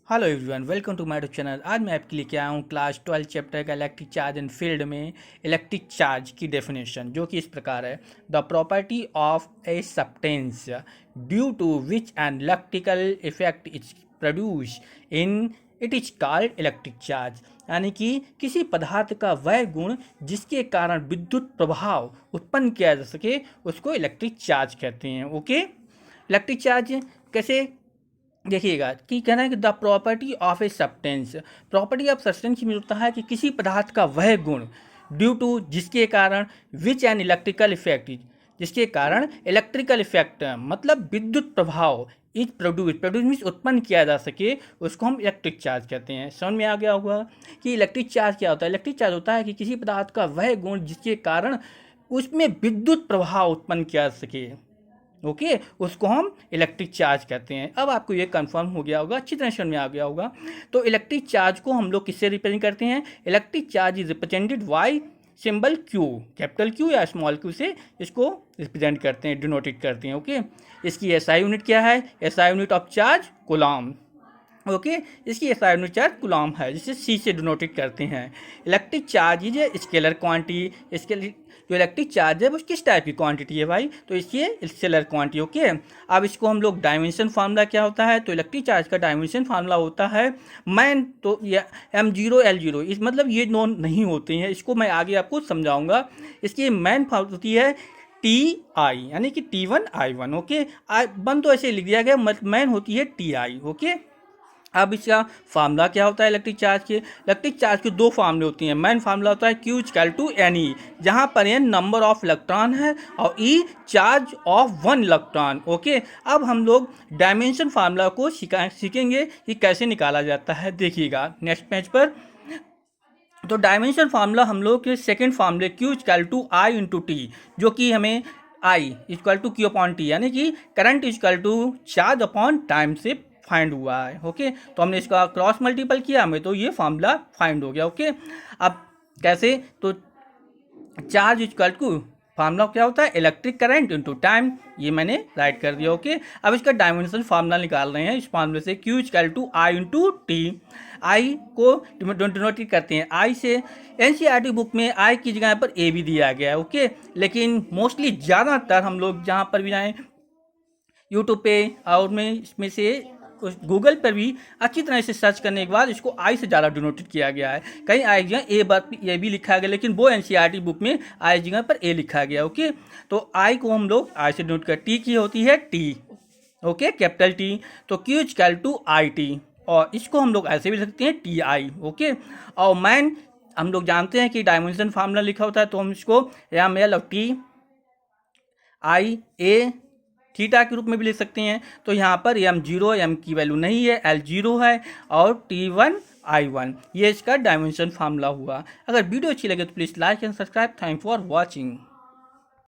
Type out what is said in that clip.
Hello everyone, welcome to my YouTube channel. आज मैं आपके लिए क्या आया हूँ क्लास 12 चैप्टर का इलेक्ट्रिक चार्ज एंड फील्ड में इलेक्ट्रिक चार्ज की डेफिनेशन, जो कि इस प्रकार है। The property of a substance due to which an electrical effect is produce in it is called electric charge. यानी कि किसी पदार्थ का वह गुण जिसके कारण विद्युत प्रभाव उत्पन्न किया जा सके उसको इलेक्ट्रिक चार्ज कहते हैं। ओके, इलेक्ट्रिक चार्ज कैसे देखिएगा कि कहना है कि the property of a substance, property of substance में होता है कि किसी पदार्थ का वह गुण ड्यू टू जिसके कारण विच एन इलेक्ट्रिकल इफेक्ट, जिसके कारण इलेक्ट्रिकल इफेक्ट मतलब विद्युत प्रभाव इज प्रोड्यूस मीन्स उत्पन्न किया जा सके उसको हम इलेक्ट्रिक चार्ज कहते हैं। समझ में आ गया होगा कि इलेक्ट्रिक चार्ज क्या होता है। इलेक्ट्रिक चार्ज होता है कि किसी पदार्थ का वह गुण जिसके कारण उसमें विद्युत प्रभाव उत्पन्न किया जा सके, ओके उसको हम इलेक्ट्रिक चार्ज कहते हैं। अब आपको ये कंफर्म हो गया होगा, अच्छी तरह समझ में आ गया होगा। तो इलेक्ट्रिक चार्ज को हम लोग किससे रिप्रेजेंट करते हैं? Electric charge is represented by symbol Q, capital Q या स्मॉल क्यू से इसको रिप्रेजेंट करते हैं, डिनोटेड करते हैं। ओके, इसकी एसआई यूनिट क्या है? SI unit of charge coulomb. Okay, इसकी एसआई यूनिट चार्ज कूलम्ब है, जिसे सी से डिनोटेड करते हैं। Electric charge is a scalar quantity. इसके जो इलेक्ट्रिक चार्ज है वो किस टाइप की क्वांटिटी है भाई? तो इसकी स्केलर क्वांटिटी। ओके, अब इसको हम लोग डायमेंशन फार्मूला क्या होता है? तो इलेक्ट्रिक चार्ज का डायमेंशन फार्मूला होता है मैन, तो ये M0 L0, इस मतलब ये नोन नहीं होते हैं, इसको मैं आगे आपको समझाऊंगा। इसकी मैन फार्मूला होती है TI, यानी कि T1 I1। ओके, I1 तो ऐसे लिख दिया गया, मैन होती है TI। ओके, अब इसका फार्मूला क्या होता है इलेक्ट्रिक चार्ज के? इलेक्ट्रिक चार्ज के दो फार्मूले होती हैं। मेन फार्मूला होता है Q इक्वल टू NE, जहाँ पर N नंबर ऑफ इलेक्ट्रॉन है और E charge of one electron. Okay, अब हम लोग डायमेंशन फार्मूला को सीखेंगे कि कैसे निकाला जाता है। देखिएगा नेक्स्ट पेज पर। तो डायमेंशन फार्मूला हम लोग के सेकेंड फार्मूले Q equal to I into T, जो कि हमें I equal to Q upon T, यानी कि current equal to charge upon time से फाइंड हुआ है। ओके, तो हमने इसका क्रॉस मल्टीपल किया, हमें तो ये फार्मूला फाइंड हो गया। ओके, अब कैसे? तो चार्ज इक्वल टू फार्मूला क्या होता है? इलेक्ट्रिक करंट इनटू टाइम, ये मैंने राइट कर दिया। ओके, अब इसका डायमेंशन फार्मूला निकाल रहे हैं इस फार्मूले से Q equal to I into T. I को डिनोट करते हैं आई से। NCERT बुक में आई की जगह पर ए भी दिया गया है। ओके, लेकिन मोस्टली ज़्यादातर हम लोग जहाँ पर भी जाएँ यूट्यूब पे और में इसमें से गूगल पर भी अच्छी तरह से सर्च करने के बाद इसको आई से ज़्यादा डिनोटेड किया गया है। कहीं आई की जगह ए बार ये भी लिखा गया, लेकिन वो NCERT बुक में आई जगह पर ए लिखा गया। ओके, तो आई को हम लोग आई से डिनोट कर, टी की होती है टी। Okay, capital T. तो Q equal to I T, और इसको हम लोग ऐसे भी लिख सकते हैं TI। ओके, और मैन हम लोग जानते हैं कि डायमेंशन फार्मूला लिखा होता है, तो हम इसको ML और TIA थीटा के रूप में भी लिख सकते हैं। तो यहाँ पर M0 M की वैल्यू नहीं है, L0 है, और T1 I1, ये इसका डायमेंशन फार्मूला हुआ। अगर वीडियो अच्छी लगे तो please like and subscribe. Thank for watching.